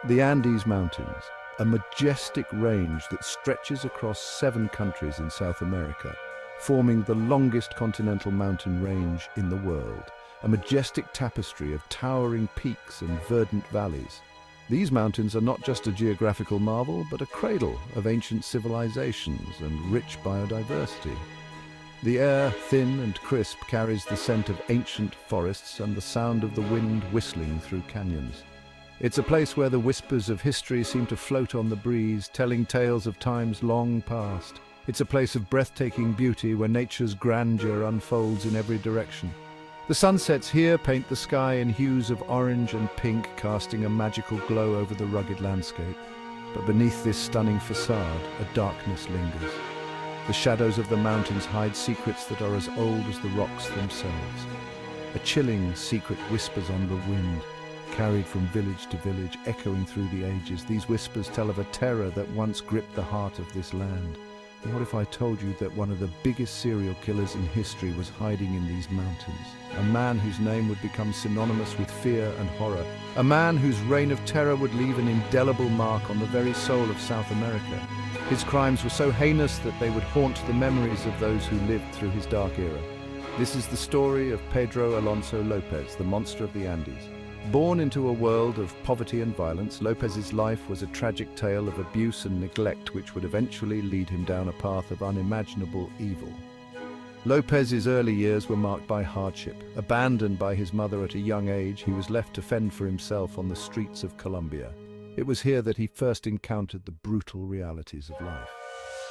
The Andes Mountains, a majestic range that stretches across 7 countries in South America, forming the longest continental mountain range in the world, a majestic tapestry of towering peaks and verdant valleys. These mountains are not just a geographical marvel, but a cradle of ancient civilizations and rich biodiversity. The air, thin and crisp, carries the scent of ancient forests and the sound of the wind whistling through canyons. It's a place where the whispers of history seem to float on the breeze, telling tales of times long past. It's a place of breathtaking beauty where nature's grandeur unfolds in every direction. The sunsets here paint the sky in hues of orange and pink, casting a magical glow over the rugged landscape. But beneath this stunning facade, a darkness lingers. The shadows of the mountains hide secrets that are as old as the rocks themselves. A chilling secret whispers on the wind, carried from village to village, echoing through the ages. These whispers tell of a terror that once gripped the heart of this land. And what if I told you that one of the biggest serial killers in history was hiding in these mountains? A man whose name would become synonymous with fear and horror. A man whose reign of terror would leave an indelible mark on the very soul of South America. His crimes were so heinous that they would haunt the memories of those who lived through his dark era. This is the story of Pedro Alonso López, the monster of the Andes. Born into a world of poverty and violence, López's life was a tragic tale of abuse and neglect which would eventually lead him down a path of unimaginable evil. López's early years were marked by hardship. Abandoned by his mother at a young age, he was left to fend for himself on the streets of Colombia. It was here that he first encountered the brutal realities of life.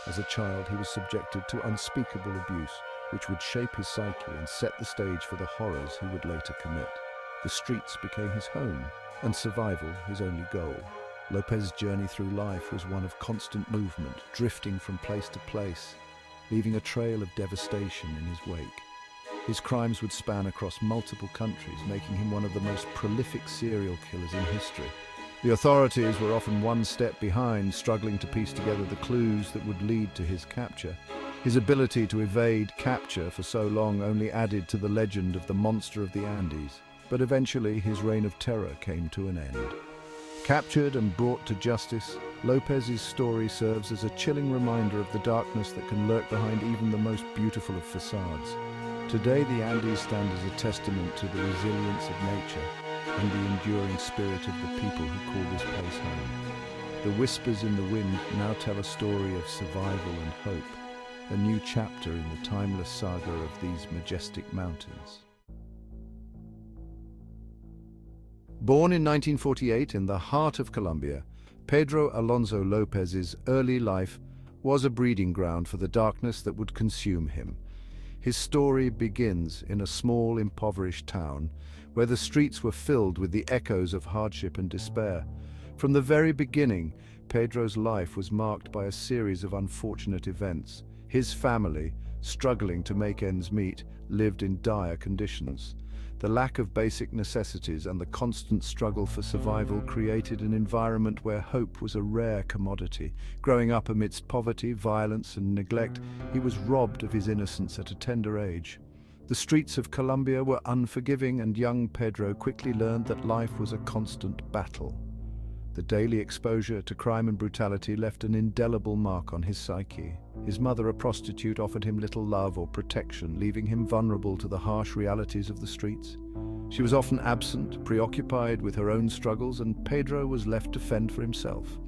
As a child, he was subjected to unspeakable abuse, which would shape his psyche and set the stage for the horrors he would later commit. The streets became his home, and survival his only goal. López's journey through life was one of constant movement, drifting from place to place, leaving a trail of devastation in his wake. His crimes would span across multiple countries, making him one of the most prolific serial killers in history. The authorities were often one step behind, struggling to piece together the clues that would lead to his capture. His ability to evade capture for so long only added to the legend of the monster of the Andes. But eventually his reign of terror came to an end. Captured and brought to justice, López's story serves as a chilling reminder of the darkness that can lurk behind even the most beautiful of facades. Today the Andes stand as a testament to the resilience of nature and the enduring spirit of the people who call this place home. The whispers in the wind now tell a story of survival and hope, a new chapter in the timeless saga of these majestic mountains. Born in 1948 in the heart of Colombia, Pedro Alonso López's early life was a breeding ground for the darkness that would consume him. His story begins in a small, impoverished town where the streets were filled with the echoes of hardship and despair. From the very beginning, Pedro's life was marked by a series of unfortunate events. His family, struggling to make ends meet, lived in dire conditions. The lack of basic necessities and the constant struggle for survival created an environment where hope was a rare commodity. Growing up amidst poverty, violence, and neglect, he was robbed of his innocence at a tender age. The streets of Colombia were unforgiving, and young Pedro quickly learned that life was a constant battle. The daily exposure to crime and brutality left an indelible mark on his psyche. His mother, a prostitute, offered him little love or protection, leaving him vulnerable to the harsh realities of the streets. She was often absent, preoccupied with her own struggles, and Pedro was left to fend for himself.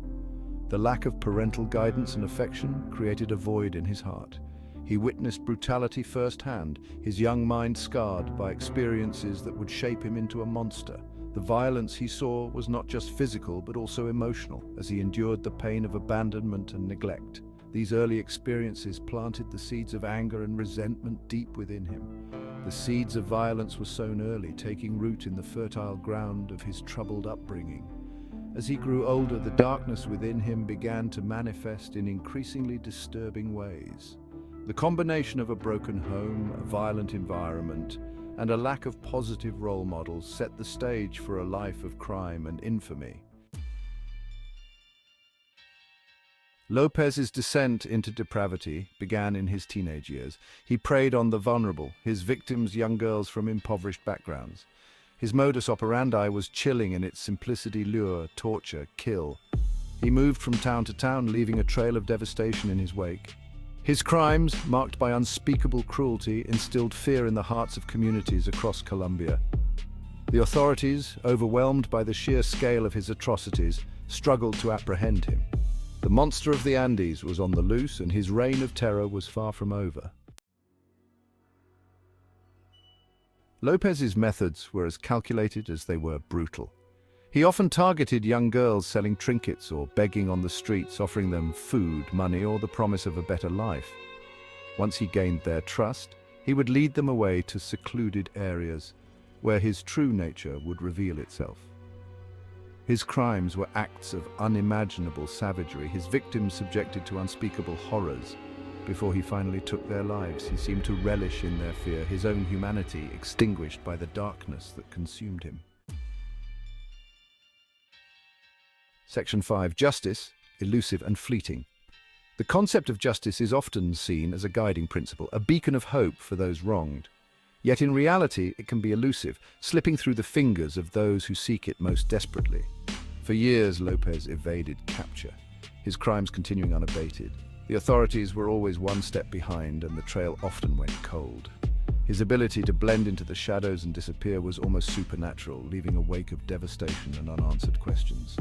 The lack of parental guidance and affection created a void in his heart. He witnessed brutality firsthand, his young mind scarred by experiences that would shape him into a monster. The violence he saw was not just physical but also emotional, as he endured the pain of abandonment and neglect. These early experiences planted the seeds of anger and resentment deep within him. The seeds of violence were sown early, taking root in the fertile ground of his troubled upbringing. As he grew older, the darkness within him began to manifest in increasingly disturbing ways. The combination of a broken home, a violent environment, and a lack of positive role models set the stage for a life of crime and infamy. López's descent into depravity began in his teenage years. He preyed on the vulnerable, his victims young girls from impoverished backgrounds. His modus operandi was chilling in its simplicity: lure, torture, kill. He moved from town to town, leaving a trail of devastation in his wake. His crimes, marked by unspeakable cruelty, instilled fear in the hearts of communities across Colombia. The authorities, overwhelmed by the sheer scale of his atrocities, struggled to apprehend him. The monster of the Andes was on the loose, and his reign of terror was far from over. López's methods were as calculated as they were brutal. He often targeted young girls selling trinkets or begging on the streets, offering them food, money, or the promise of a better life. Once he gained their trust, he would lead them away to secluded areas where his true nature would reveal itself. His crimes were acts of unimaginable savagery, his victims subjected to unspeakable horrors. Before he finally took their lives, he seemed to relish in their fear, his own humanity extinguished by the darkness that consumed him. Section 5. Justice, elusive and fleeting. The concept of justice is often seen as a guiding principle, a beacon of hope for those wronged. Yet in reality, it can be elusive, slipping through the fingers of those who seek it most desperately. For years, López evaded capture, his crimes continuing unabated. The authorities were always one step behind, and the trail often went cold. His ability to blend into the shadows and disappear was almost supernatural, leaving a wake of devastation and unanswered questions.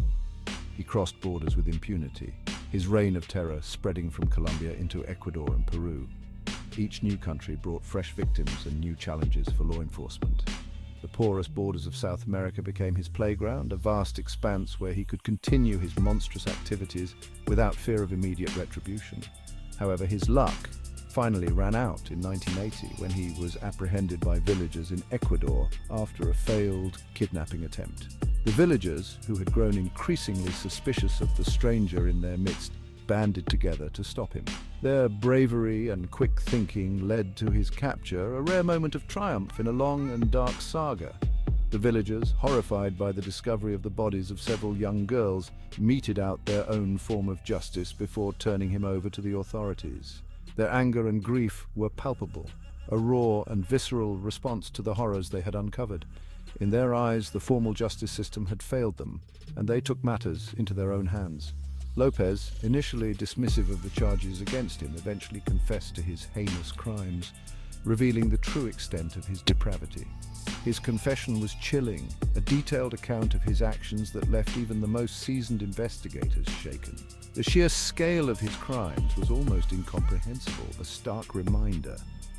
He crossed borders with impunity, his reign of terror spreading from Colombia into Ecuador and Peru. Each new country brought fresh victims and new challenges for law enforcement. The porous borders of South America became his playground, a vast expanse where he could continue his monstrous activities without fear of immediate retribution. However, his luck finally ran out in 1980 when he was apprehended by villagers in Ecuador after a failed kidnapping attempt. The villagers, who had grown increasingly suspicious of the stranger in their midst, banded together to stop him. Their bravery and quick thinking led to his capture, a rare moment of triumph in a long and dark saga. The villagers, horrified by the discovery of the bodies of several young girls, meted out their own form of justice before turning him over to the authorities. Their anger and grief were palpable, a raw and visceral response to the horrors they had uncovered. In their eyes, the formal justice system had failed them, and they took matters into their own hands. López, initially dismissive of the charges against him, eventually confessed to his heinous crimes, revealing the true extent of his depravity. His confession was chilling, a detailed account of his actions that left even the most seasoned investigators shaken. The sheer scale of his crimes was almost incomprehensible, a stark reminder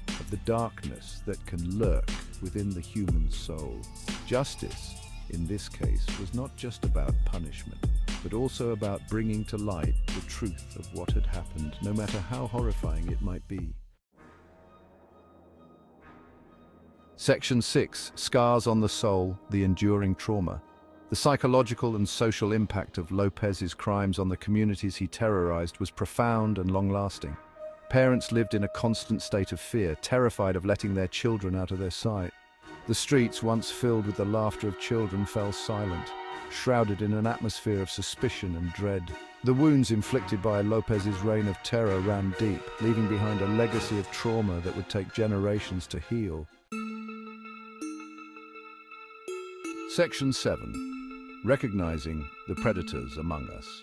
of the darkness that can lurk within the human soul. Justice, in this case, was not just about punishment, but also about bringing to light the truth of what had happened, no matter how horrifying it might be. Section 6. Scars on the soul, the enduring trauma. The psychological and social impact of López's crimes on the communities he terrorized was profound and long-lasting. Parents lived in a constant state of fear, terrified of letting their children out of their sight. The streets, once filled with the laughter of children, fell silent, shrouded in an atmosphere of suspicion and dread. The wounds inflicted by López's reign of terror ran deep, leaving behind a legacy of trauma that would take generations to heal. Section 7. Recognizing the predators among us.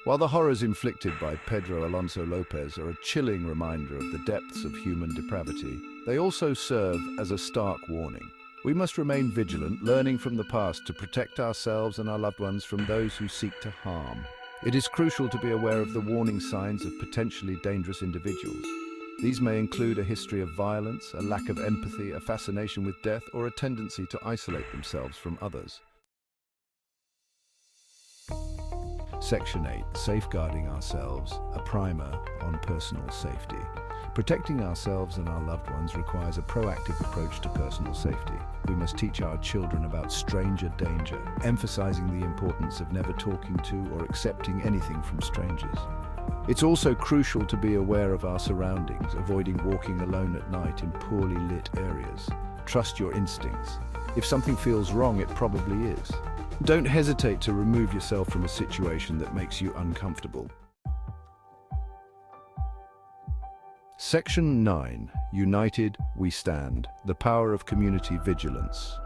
While the horrors inflicted by Pedro Alonso López are a chilling reminder of the depths of human depravity, they also serve as a stark warning. We must remain vigilant, learning from the past to protect ourselves and our loved ones from those who seek to harm. It is crucial to be aware of the warning signs of potentially dangerous individuals. These may include a history of violence, a lack of empathy, a fascination with death, or a tendency to isolate themselves from others. Section 8. Safeguarding ourselves, a primer on personal safety. Protecting ourselves and our loved ones requires a proactive approach to personal safety. We must teach our children about stranger danger, emphasizing the importance of never talking to or accepting anything from strangers. It's also crucial to be aware of our surroundings, avoiding walking alone at night in poorly lit areas. Trust your instincts. If something feels wrong, it probably is. Don't hesitate to remove yourself from a situation that makes you uncomfortable. Section 9. United, we stand. The power of community vigilance.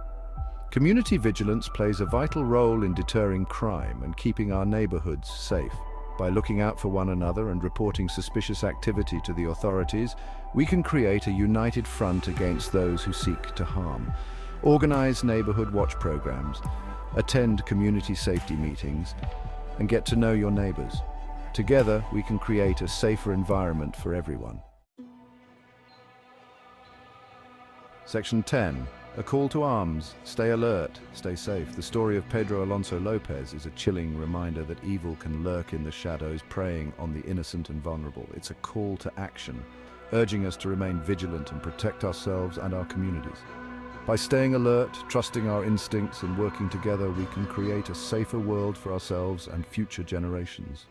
Community vigilance plays a vital role in deterring crime and keeping our neighborhoods safe. By looking out for one another and reporting suspicious activity to the authorities, we can create a united front against those who seek to harm. Organize neighborhood watch programs, attend community safety meetings, and get to know your neighbors. Together, we can create a safer environment for everyone. Section 10. A call to arms. Stay alert, stay safe. The story of Pedro Alonso López is a chilling reminder that evil can lurk in the shadows, preying on the innocent and vulnerable. It's a call to action, urging us to remain vigilant and protect ourselves and our communities. By staying alert, trusting our instincts, and working together, we can create a safer world for ourselves and future generations.